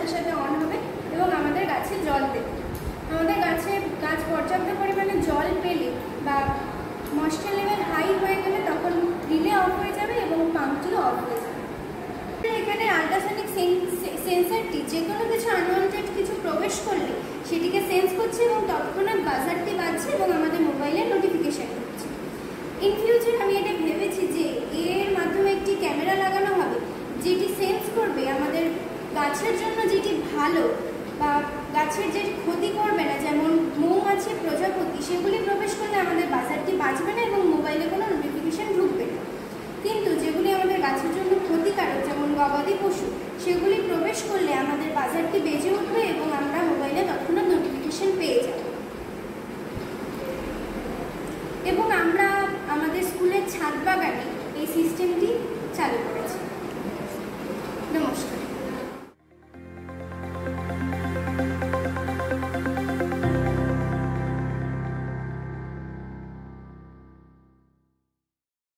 সাথে সাথে অন হবে এবং আমাদের গাছে জল দেবে। আমাদের গাছ পর্যাপ্ত পরিমাণে জল পেলে বা ময়েশ্চার লেভেল হাই হয়ে গেলে তখন রিলে অফ হয়ে যাবে এবং পাম্পটিও অফ হয়ে যাবে। এখানে আল্ট্রাসনিক সেন্সারটি যে কোনো কিছু আনওয়ান্টেড কিছু প্রবেশ করলে সেটিকে সেন্স করছে এবং তৎক্ষণাৎ বাজারটি বাজছে এবং আমাদের মোবাইলে নোটিফিকেশান হচ্ছে। ইন ফিউচার আমি এটা ভেবেছি যে এর মাধ্যমে একটি ক্যামেরা লাগানো হবে যেটি সেন্স করবে আমাদের গাছের জন্য যেটি ভালো বা গাছের যে ক্ষতি করবে না, যেমন মৌমাছি, প্রজাপতি, সেগুলি প্রবেশ করলে আমাদের বাজারটি বাজবে না এবং মোবাইলে কোনো নোটিফিকেশান ঢুকবে না। কিন্তু যেগুলি আমাদের গাছের জন্য ক্ষতিকারক, যেমন গবাদি পশু, সেগুলি প্রবেশ করলে আমাদের বাজারটি বেজে উঠবে এবং আমরা মোবাইলে তৎক্ষণাৎ নোটিফিকেশান পেয়ে যাব। এবং আমরা আমাদের স্কুলের ছাদ বাগানে এই সিস্টেমটি চালু করেছি।